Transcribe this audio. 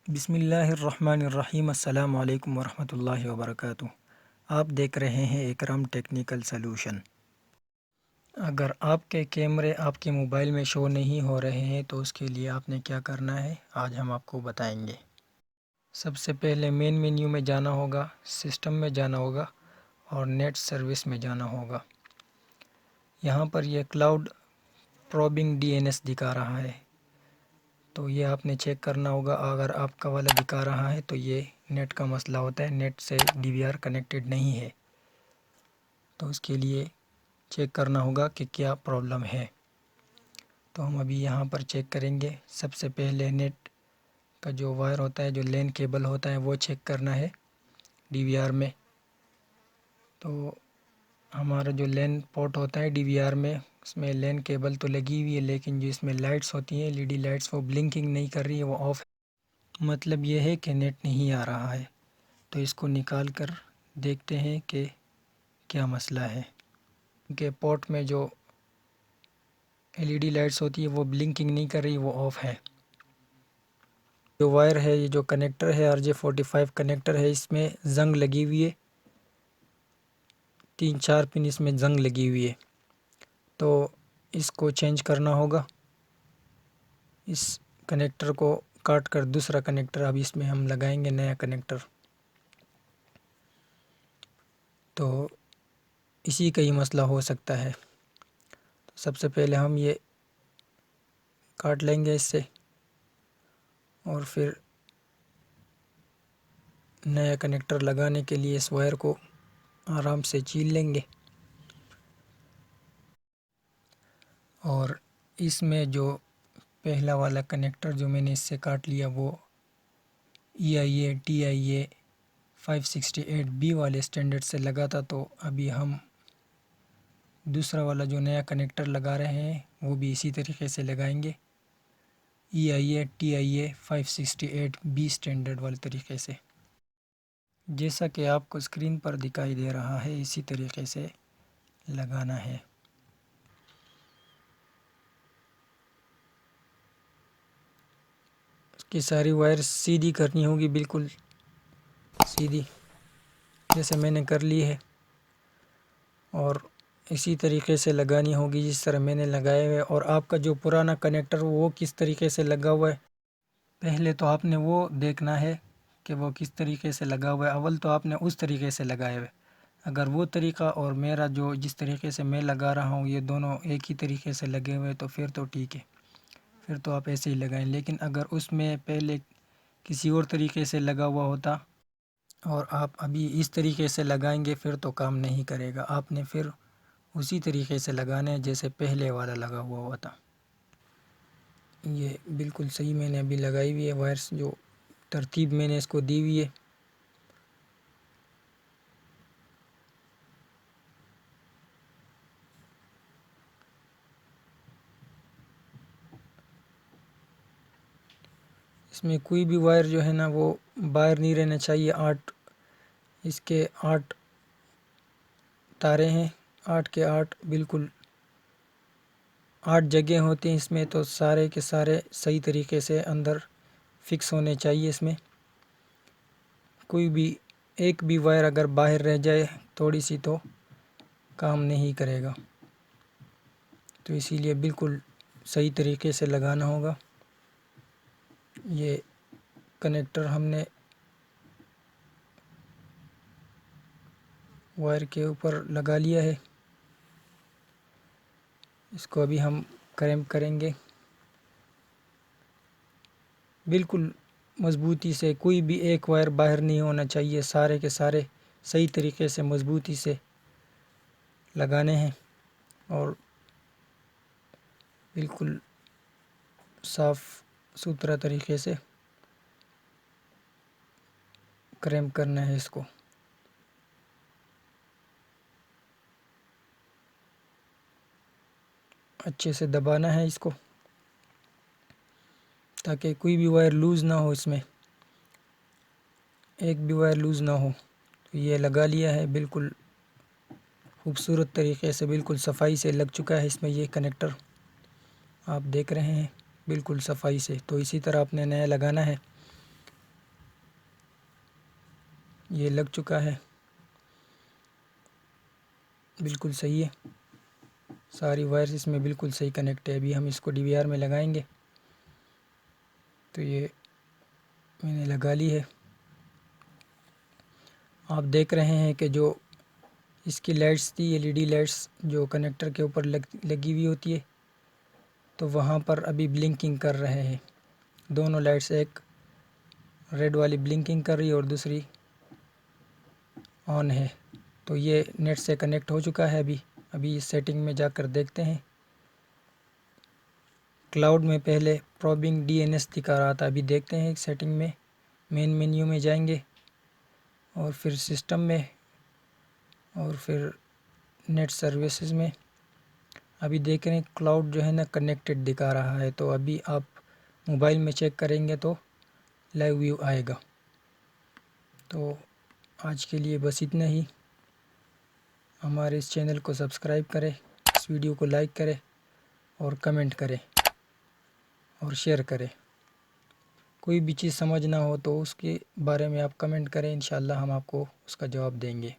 بسم اللہ الرحمن الرحیم۔ السلام علیکم ورحمۃ اللہ وبرکاتہ۔ آپ دیکھ رہے ہیں اکرم ٹیکنیکل سلوشن۔ اگر آپ کے کیمرے آپ کے موبائل میں شو نہیں ہو رہے ہیں تو اس کے لیے آپ نے کیا کرنا ہے آج ہم آپ کو بتائیں گے۔ سب سے پہلے مین مینیو میں جانا ہوگا، سسٹم میں جانا ہوگا اور نیٹ سروس میں جانا ہوگا۔ یہاں پر یہ کلاؤڈ پروبنگ DNS دکھا رہا ہے، تو یہ آپ نے چیک کرنا ہوگا۔ اگر آپ کا والا دکھا رہا ہے تو یہ نیٹ کا مسئلہ ہوتا ہے، نیٹ سے DVR کنیکٹڈ نہیں ہے، تو اس کے لیے چیک کرنا ہوگا کہ کیا پرابلم ہے۔ تو ہم ابھی یہاں پر چیک کریں گے۔ سب سے پہلے نیٹ کا جو وائر ہوتا ہے، جو لین کیبل ہوتا ہے، وہ چیک کرنا ہے DVR میں۔ تو ہمارا جو لین پورٹ ہوتا ہے DVR میں، اس میں لین کیبل تو لگی ہوئی ہے، لیکن جو اس میں لائٹس ہوتی ہیں LED لائٹس، وہ بلنکنگ نہیں کر رہی ہے، وہ آف ہے۔ مطلب یہ ہے کہ نیٹ نہیں آ رہا ہے۔ تو اس کو نکال کر دیکھتے ہیں کہ کیا مسئلہ ہے، کہ پورٹ میں جو LED لائٹس ہوتی ہے وہ بلنکنگ نہیں کر رہی، وہ آف ہے۔ جو وائر ہے، یہ جو کنیکٹر ہے RJ45 کنیکٹر ہے، اس میں زنگ لگی ہوئی ہے، 3-4 پن اس میں زنگ لگی ہوئی ہے، تو اس کو چینج کرنا ہوگا۔ اس کنیکٹر کو کاٹ کر دوسرا کنیکٹر اب اس میں ہم لگائیں گے، نیا کنیکٹر۔ تو اسی کا ہی مسئلہ ہو سکتا ہے۔ تو سب سے پہلے ہم یہ کاٹ لیں گے اس سے، اور پھر نیا کنیکٹر لگانے کے لیے اس وائر کو آرام سے چیل لیں گے، اور اس میں جو پہلا والا کنیکٹر جو میں نے اس سے کاٹ لیا، وہ EIA TIA 568B والے سٹینڈرڈ سے لگا تھا، تو ابھی ہم دوسرا والا جو نیا کنیکٹر لگا رہے ہیں وہ بھی اسی طریقے سے لگائیں گے، EIA TIA 568B سٹینڈرڈ والے طریقے سے۔ جیسا کہ آپ کو اسکرین پر دکھائی دے رہا ہے، اسی طریقے سے لگانا ہے۔ اس کی ساری وائر سیدھی کرنی ہوگی، بالکل سیدھی، جیسے میں نے کر لی ہے، اور اسی طریقے سے لگانی ہوگی جس طرح میں نے لگائے ہوئے۔ اور آپ کا جو پرانا کنیکٹر وہ کس طریقے سے لگا ہوا ہے، پہلے تو آپ نے وہ دیکھنا ہے کہ وہ کس طریقے سے لگا ہوا ہے۔ اول تو آپ نے اس طریقے سے لگائے ہوئے، اگر وہ طریقہ اور میرا جو جس طریقے سے میں لگا رہا ہوں یہ دونوں ایک ہی طریقے سے لگے ہوئے تو پھر تو ٹھیک ہے، پھر تو آپ ایسے ہی لگائیں۔ لیکن اگر اس میں پہلے کسی اور طریقے سے لگا ہوا ہوتا اور آپ ابھی اس طریقے سے لگائیں گے پھر تو کام نہیں کرے گا۔ آپ نے پھر اسی طریقے سے لگانا ہے جیسے پہلے والا لگا ہوا تھا۔ یہ بالکل صحیح میں نے ابھی لگائی ہوئی ہے، وائرس جو ترتیب میں نے اس کو دی ہوئی ہے۔ اس میں کوئی بھی وائر جو ہے نا وہ باہر نہیں رہنا چاہیے۔ اس کے 8 تارے ہیں، 8 کے 8 بالکل 8 جگہ ہوتے ہیں اس میں، تو سارے کے سارے صحیح طریقے سے اندر فکس ہونے چاہیے۔ اس میں کوئی بھی ایک بھی وائر اگر باہر رہ جائے تھوڑی سی تو کام نہیں کرے گا، تو اسی لیے بالکل صحیح طریقے سے لگانا ہوگا۔ یہ کنیکٹر ہم نے وائر کے اوپر لگا لیا ہے، اس کو ابھی ہم کریمپ کریں گے بالکل مضبوطی سے۔ کوئی بھی ایک وائر باہر نہیں ہونا چاہیے، سارے کے سارے صحیح طریقے سے مضبوطی سے لگانے ہیں، اور بالکل صاف ستھرا طریقے سے کریمپ کرنا ہے۔ اس کو اچھے سے دبانا ہے اس کو، تاکہ کوئی بھی وائر لوز نہ ہو، اس میں ایک بھی وائر لوز نہ ہو۔ تو یہ لگا لیا ہے بالکل خوبصورت طریقے سے، بالکل صفائی سے لگ چکا ہے اس میں یہ کنیکٹر، آپ دیکھ رہے ہیں بالکل صفائی سے۔ تو اسی طرح آپ نے نیا لگانا ہے۔ یہ لگ چکا ہے، بالکل صحیح ہے، ساری وائرس اس میں بالکل صحیح کنیکٹ ہے۔ ابھی ہم اس کو ڈی وی آر میں لگائیں گے تو یہ میں نے لگا لی ہے۔ آپ دیکھ رہے ہیں کہ جو اس کی لائٹس تھی LED لائٹس جو کنیکٹر کے اوپر لگی ہوئی ہوتی ہے، تو وہاں پر ابھی بلنکنگ کر رہے ہیں دونوں لائٹس، ایک ریڈ والی بلنکنگ کر رہی ہے اور دوسری آن ہے۔ تو یہ نیٹ سے کنیکٹ ہو چکا ہے۔ ابھی اس سیٹنگ میں جا کر دیکھتے ہیں۔ کلاؤڈ میں پہلے پروبنگ DNS دکھا رہا تھا، ابھی دیکھتے ہیں سیٹنگ میں، مین مینیو میں جائیں گے اور پھر سسٹم میں اور پھر نیٹ سروسز میں۔ ابھی دیکھ رہے ہیں کلاؤڈ جو ہے نا کنیکٹڈ دکھا رہا ہے، تو ابھی آپ موبائل میں چیک کریں گے تو لائیو ویو آئے گا۔ تو آج کے لیے بس اتنا ہی۔ ہمارے اس چینل کو سبسکرائب کریں، اس ویڈیو کو لائک کریں اور کمنٹ کریں اور شیئر کریں۔ کوئی بھی چیز سمجھ نہ ہو تو اس کے بارے میں آپ کمنٹ کریں، انشاءاللہ ہم آپ کو اس کا جواب دیں گے۔